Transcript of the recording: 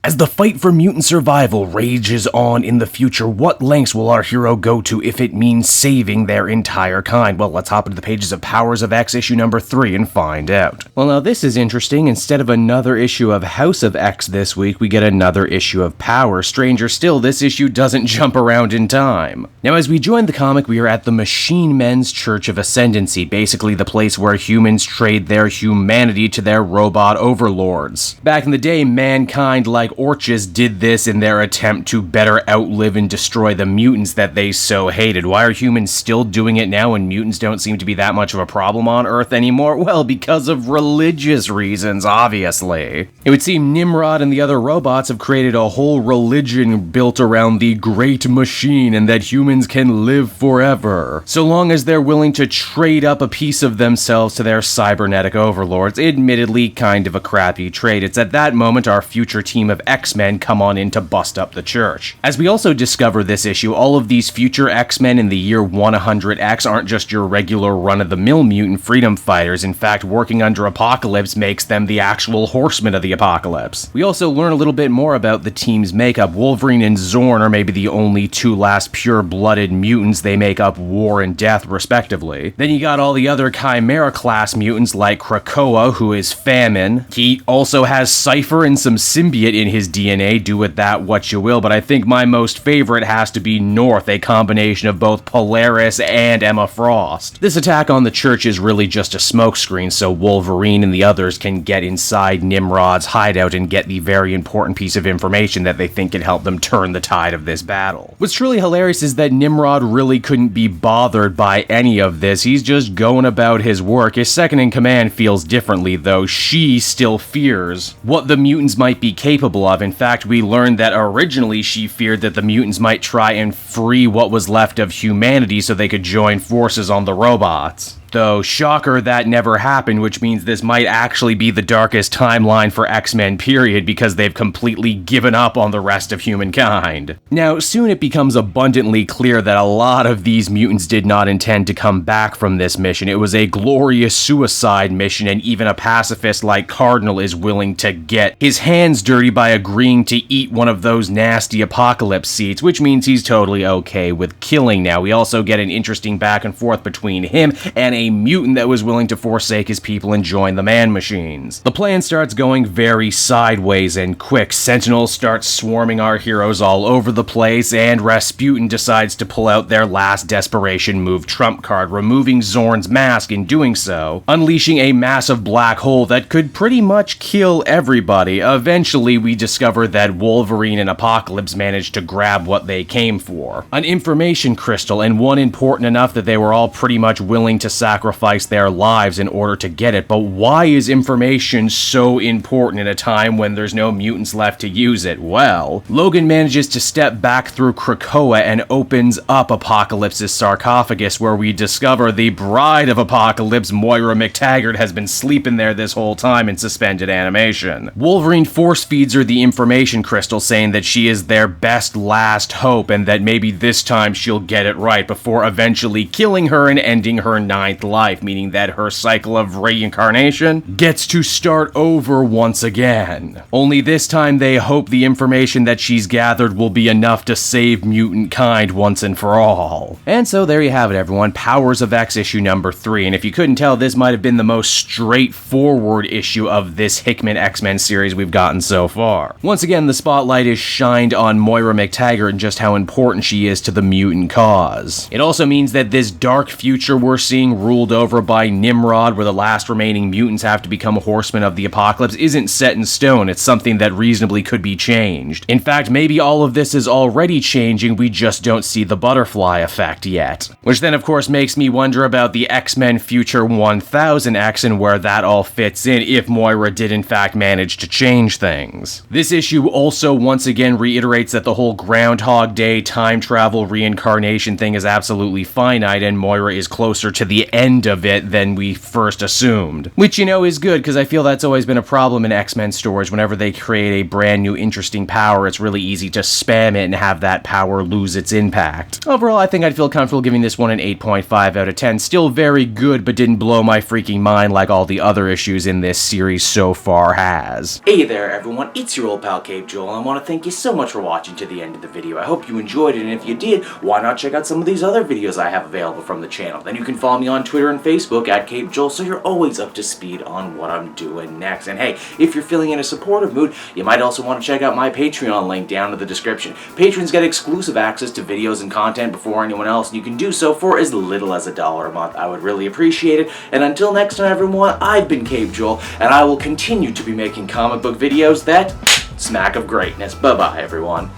As the fight for mutant survival rages on in the future, what lengths will our hero go to if it means saving their entire kind? Well, let's hop into the pages of Powers of X issue number 3 and find out. Well, now this is interesting. Instead of another issue of House of X this week, we get another issue of Power. Stranger still, this issue doesn't jump around in time. Now, as we join the comic, we are at the Machine Men's Church of Ascendancy, basically the place where humans trade their humanity to their robot overlords. Back in the day, mankind, like Orchis, did this in their attempt to better outlive and destroy the mutants that they so hated. Why are humans still doing it now when mutants don't seem to be that much of a problem on Earth anymore? Well, because of religious reasons, obviously. It would seem Nimrod and the other robots have created a whole religion built around the Great Machine and that humans can live forever, so long as they're willing to trade up a piece of themselves to their cybernetic overlords. Admittedly, kind of a crappy trade. It's at that moment our future team of X-Men come on in to bust up the church. As we also discover this issue, all of these future X-Men in the year 100X aren't just your regular run-of-the-mill mutant freedom fighters. In fact, working under Apocalypse makes them the actual Horsemen of the Apocalypse. We also learn a little bit more about the team's makeup. Wolverine and Zorn are maybe the only two last pure-blooded mutants. They make up War and Death, respectively. Then you got all the other Chimera-class mutants like Krakoa, who is Famine. He also has Cypher and some symbiote in his DNA, do with that what you will, but I think my most favorite has to be North, a combination of both Polaris and Emma Frost. This attack on the church is really just a smokescreen so Wolverine and the others can get inside Nimrod's hideout and get the very important piece of information that they think can help them turn the tide of this battle. What's truly hilarious is that Nimrod really couldn't be bothered by any of this. He's just going about his work. His second-in-command feels differently, though. She still fears what the mutants might be capable of. In fact, we learned that originally she feared that the mutants might try and free what was left of humanity so they could join forces on the robots. Though, shocker, that never happened, which means this might actually be the darkest timeline for X-Men period, because they've completely given up on the rest of humankind. Now, soon it becomes abundantly clear that a lot of these mutants did not intend to come back from this mission. It was a glorious suicide mission, and even a pacifist like Cardinal is willing to get his hands dirty by agreeing to eat one of those nasty apocalypse seeds, which means he's totally okay with killing now. We also get an interesting back and forth between him and a mutant that was willing to forsake his people and join the man-machines. The plan starts going very sideways and quick. Sentinels start swarming our heroes all over the place, and Rasputin decides to pull out their last desperation move trump card, removing Zorn's mask in doing so, unleashing a massive black hole that could pretty much kill everybody. Eventually, we discover that Wolverine and Apocalypse managed to grab what they came for. An information crystal, and one important enough that they were all pretty much willing to sacrifice their lives in order to get it. But why is information so important in a time when there's no mutants left to use it? Well, Logan manages to step back through Krakoa and opens up Apocalypse's sarcophagus, where we discover the bride of Apocalypse, Moira McTaggart, has been sleeping there this whole time in suspended animation. Wolverine force feeds her the information crystal, saying that she is their best last hope and that maybe this time she'll get it right, before eventually killing her and ending her ninth life, meaning that her cycle of reincarnation gets to start over once again. Only this time they hope the information that she's gathered will be enough to save mutant kind once and for all. And so there you have it, everyone. Powers of X issue number 3. And if you couldn't tell, this might have been the most straightforward issue of this Hickman X-Men series we've gotten so far. Once again, the spotlight is shined on Moira McTaggart and just how important she is to the mutant cause. It also means that this dark future we're seeing, ruled over by Nimrod, where the last remaining mutants have to become Horsemen of the Apocalypse, isn't set in stone. It's something that reasonably could be changed. In fact, maybe all of this is already changing, we just don't see the butterfly effect yet. Which then, of course, makes me wonder about the X-Men Future 1000X and where that all fits in, if Moira did in fact manage to change things. This issue also once again reiterates that the whole Groundhog Day time travel reincarnation thing is absolutely finite, and Moira is closer to the end of it than we first assumed. Which, is good, because I feel that's always been a problem in X-Men stories. Whenever they create a brand new interesting power, it's really easy to spam it and have that power lose its impact. Overall, I think I'd feel comfortable giving this one an 8.5 out of 10. Still very good, but didn't blow my freaking mind like all the other issues in this series so far has. Hey there everyone, it's your old pal Cape Joel, and I want to thank you so much for watching to the end of the video. I hope you enjoyed it, and if you did, why not check out some of these other videos I have available from the channel. Then you can follow me on Twitter and Facebook at Cape Joel, so you're always up to speed on what I'm doing next. And hey, if you're feeling in a supportive mood, you might also want to check out my Patreon link down in the description. Patrons get exclusive access to videos and content before anyone else, and you can do so for as little as $1 a month. I would really appreciate it. And until next time everyone, I've been Cape Joel, and I will continue to be making comic book videos that smack of greatness. Bye-bye everyone.